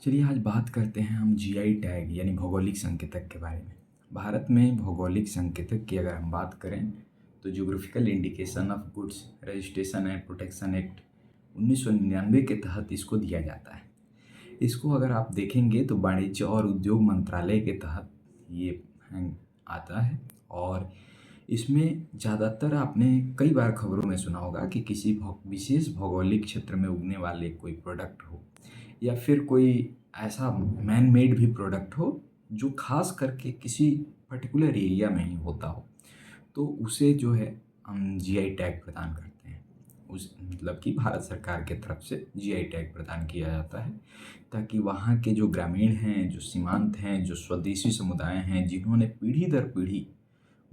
चलिए आज बात करते हैं हम जीआई टैग यानी भौगोलिक संकेतक के बारे में। भारत में भौगोलिक संकेतक की अगर हम बात करें तो geographical indication of goods registration and protection act 1999 के तहत इसको दिया जाता है। इसको अगर आप देखेंगे तो वाणिज्य और उद्योग मंत्रालय के तहत ये आता है और इसमें ज़्यादातर आपने कई बार खबरों में सुना होगा कि किसी विशेष भौगोलिक क्षेत्र में उगने वाले कोई प्रोडक्ट हो या फिर कोई ऐसा मैन मेड भी प्रोडक्ट हो जो खास करके किसी पर्टिकुलर एरिया में ही होता हो, तो उसे जो है हम जीआई टैग प्रदान करते हैं। उस मतलब कि भारत सरकार के तरफ से जीआई टैग प्रदान किया जाता है ताकि वहाँ के जो ग्रामीण हैं, जो सीमांत हैं, जो स्वदेशी समुदाय हैं, जिन्होंने पीढ़ी दर पीढ़ी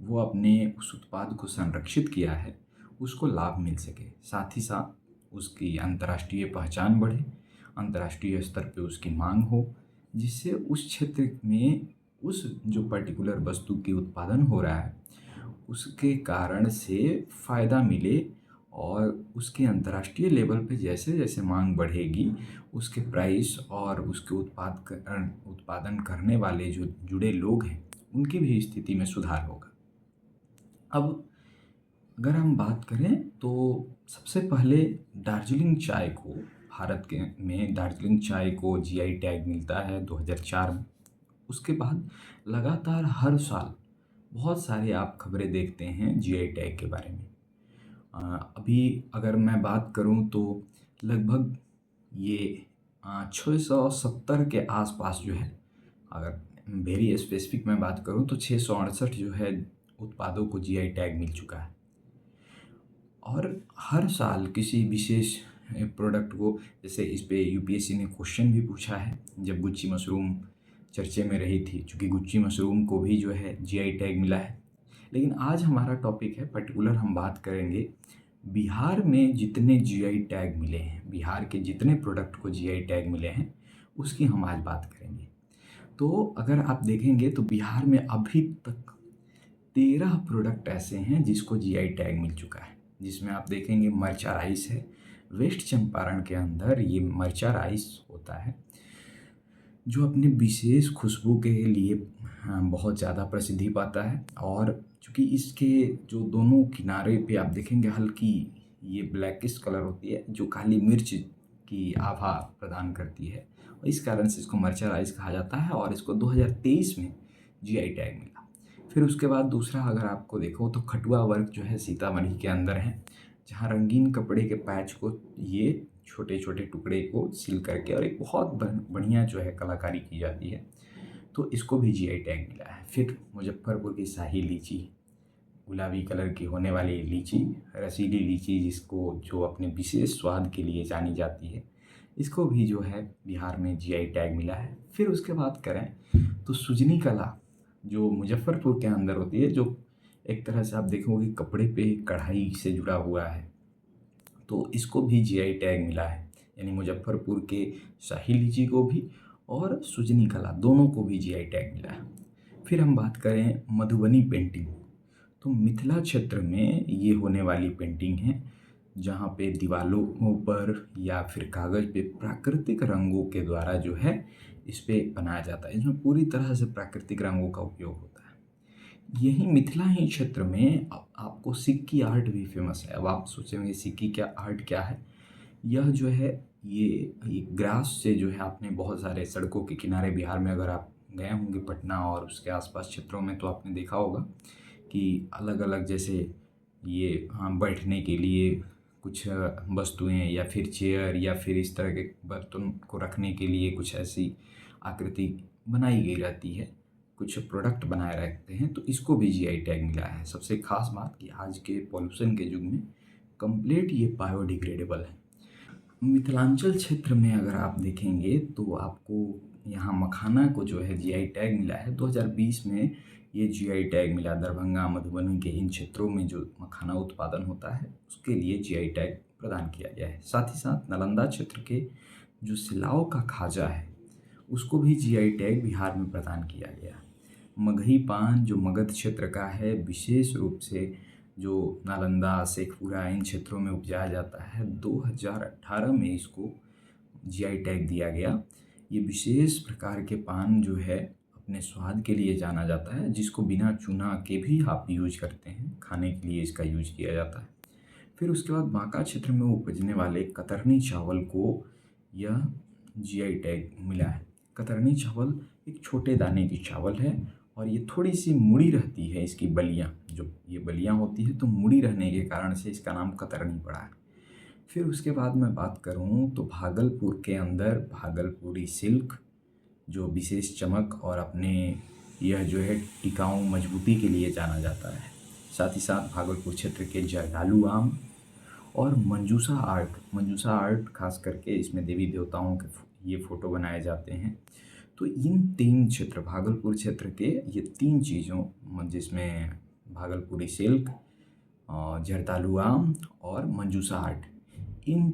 वो अपने उस उत्पाद को संरक्षित किया है, उसको लाभ मिल सके। साथ ही साथ उसकी अंतर्राष्ट्रीय पहचान बढ़े, अंतर्राष्ट्रीय स्तर पे उसकी मांग हो, जिससे उस क्षेत्र में उस जो पर्टिकुलर वस्तु की उत्पादन हो रहा है उसके कारण से फ़ायदा मिले और उसके अंतर्राष्ट्रीय लेवल पे जैसे जैसे मांग बढ़ेगी उसके प्राइस और उसके उत्पादन करने वाले जो जुड़े लोग हैं उनकी भी स्थिति में सुधार होगा। अब अगर हम बात करें तो सबसे पहले दार्जिलिंग चाय को भारत के में दार्जिलिंग चाय को जीआई टैग मिलता है 2004 में। उसके बाद लगातार हर साल बहुत सारे आप खबरें देखते हैं जीआई टैग के बारे में। अभी अगर मैं बात करूं तो लगभग ये 670 के आसपास जो है, अगर वेरी स्पेसिफिक मैं बात करूं तो 668 जो है उत्पादों को जीआई टैग मिल चुका है। और हर साल किसी विशेष प्रोडक्ट को, जैसे इस पे यूपीएससी ने क्वेश्चन भी पूछा है जब गुच्ची मशरूम चर्चे में रही थी, क्योंकि गुच्ची मशरूम को भी जो है जीआई टैग मिला है। लेकिन आज हमारा टॉपिक है पर्टिकुलर, हम बात करेंगे बिहार में जितने जीआई टैग मिले हैं, बिहार के जितने प्रोडक्ट को जीआई टैग मिले हैं उसकी हम आज बात करेंगे। तो अगर आप देखेंगे तो बिहार में अभी तक 13 प्रोडक्ट ऐसे हैं जिसको जीआई टैग मिल चुका है, जिसमें आप देखेंगे मरचा राइस है। वेस्ट चंपारण के अंदर ये मरचा राइस होता है जो अपने विशेष खुशबू के लिए बहुत ज़्यादा प्रसिद्धि पाता है। और चूँकि इसके जो दोनों किनारे पे आप देखेंगे हल्की ये ब्लैकिश कलर होती है जो काली मिर्च की आभा प्रदान करती है, और इस कारण से इसको मरचा राइस कहा जाता है और इसको 2023 में जीआई टैग मिला। फिर उसके बाद दूसरा अगर आपको देखो तो खटुआ वर्क जो है सीतामढ़ी के अंदर है, जहाँ रंगीन कपड़े के पैच को ये छोटे छोटे टुकड़े को सील करके और एक बहुत बढ़िया जो है कलाकारी की जाती है, तो इसको भी जीआई टैग मिला है। फिर मुजफ्फरपुर की शाही लीची, गुलाबी कलर की होने वाली लीची, रसीली लीची जिसको जो अपने विशेष स्वाद के लिए जानी जाती है, इसको भी जो है बिहार में जीआई टैग मिला है। फिर उसके बाद करें तो सुजनी कला जो मुजफ्फरपुर के अंदर होती है, जो एक तरह से आप देखोगे कपड़े पे कढ़ाई से जुड़ा हुआ है, तो इसको भी जीआई टैग मिला है। यानी मुजफ्फरपुर के शाही लीची को भी और सुजनी कला दोनों को भी जीआई टैग मिला है। फिर हम बात करें मधुबनी पेंटिंग, तो मिथिला क्षेत्र में ये होने वाली पेंटिंग है जहाँ पे दीवालों पर या फिर कागज़ पे प्राकृतिक रंगों के द्वारा जो है इस पे बनाया जाता है। इसमें पूरी तरह से प्राकृतिक रंगों का उपयोग होता है। यही मिथिला ही क्षेत्र में आपको सिक्की आर्ट भी फेमस है। अब आप सोचेंगे सिक्की क्या आर्ट क्या है, यह जो है ये ग्रास से जो है आपने बहुत सारे सड़कों के किनारे बिहार में अगर आप गए होंगे पटना और उसके आसपास क्षेत्रों में, तो आपने देखा होगा कि अलग अलग जैसे ये बैठने के लिए कुछ वस्तुएं या फिर चेयर या फिर इस तरह के बर्तन को रखने के लिए कुछ ऐसी आकृति बनाई गई रहती है, कुछ प्रोडक्ट बनाए रखते हैं, तो इसको भी जीआई टैग मिला है। सबसे खास बात कि आज के पॉल्यूशन के युग में कंप्लीट ये बायोडिग्रेडेबल है। मिथिलांचल क्षेत्र में अगर आप देखेंगे तो आपको यहाँ मखाना को जो है जीआई टैग मिला है 2020 में। ये जीआई टैग मिला दरभंगा मधुबनी के इन क्षेत्रों में जो मखाना उत्पादन होता है उसके लिए जीआई टैग प्रदान किया गया है। साथ ही साथ नालंदा क्षेत्र के जो सिलाव का खाजा है उसको भी जीआई टैग बिहार में प्रदान किया गया। मगही पान जो मगध क्षेत्र का है, विशेष रूप से जो नालंदा शेखपुरा इन क्षेत्रों में उपजाया जाता है, 2018 में इसको जीआई टैग दिया गया। ये विशेष प्रकार के पान जो है अपने स्वाद के लिए जाना जाता है, जिसको बिना चुना के भी आप यूज करते हैं, खाने के लिए इसका यूज किया जाता है। फिर उसके बाद बांका क्षेत्र में उपजने वाले कतरनी चावल को यह जीआई टैग मिला है। कतरनी चावल एक छोटे दाने की चावल है और ये थोड़ी सी मुड़ी रहती है, इसकी बलियाँ जो ये बलियाँ होती है तो मुड़ी रहने के कारण से इसका नाम कतरनी पड़ा है। फिर उसके बाद मैं बात करूँ तो भागलपुर के अंदर भागलपुरी सिल्क जो विशेष चमक और अपने यह जो है टिकाऊ मजबूती के लिए जाना जाता है। साथ ही साथ भागलपुर क्षेत्र के जर्दालू आम और मंजूसा आर्ट खास करके इसमें देवी देवताओं के ये फ़ोटो बनाए जाते हैं। तो इन 3 क्षेत्र भागलपुर क्षेत्र के ये 3 चीज़ों जिसमें भागलपुरी सिल्क, जर्दालू आम और मंजूसा आर्ट, इन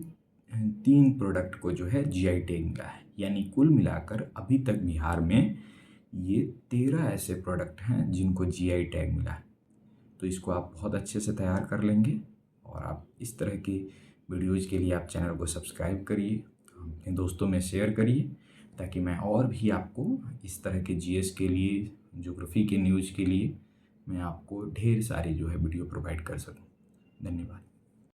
3 प्रोडक्ट को जो है जीआई टैग मिला है। यानी कुल मिलाकर अभी तक बिहार में ये 13 ऐसे प्रोडक्ट हैं जिनको जीआई टैग मिला है। तो इसको आप बहुत अच्छे से तैयार कर लेंगे और आप इस तरह की वीडियोज़ के लिए आप चैनल को सब्सक्राइब करिए, अपने दोस्तों में शेयर करिए, ताकि मैं और भी आपको इस तरह के जीएस के लिए, ज्योग्राफी के न्यूज़ के लिए मैं आपको ढेर सारी जो है वीडियो प्रोवाइड कर सकूं। धन्यवाद।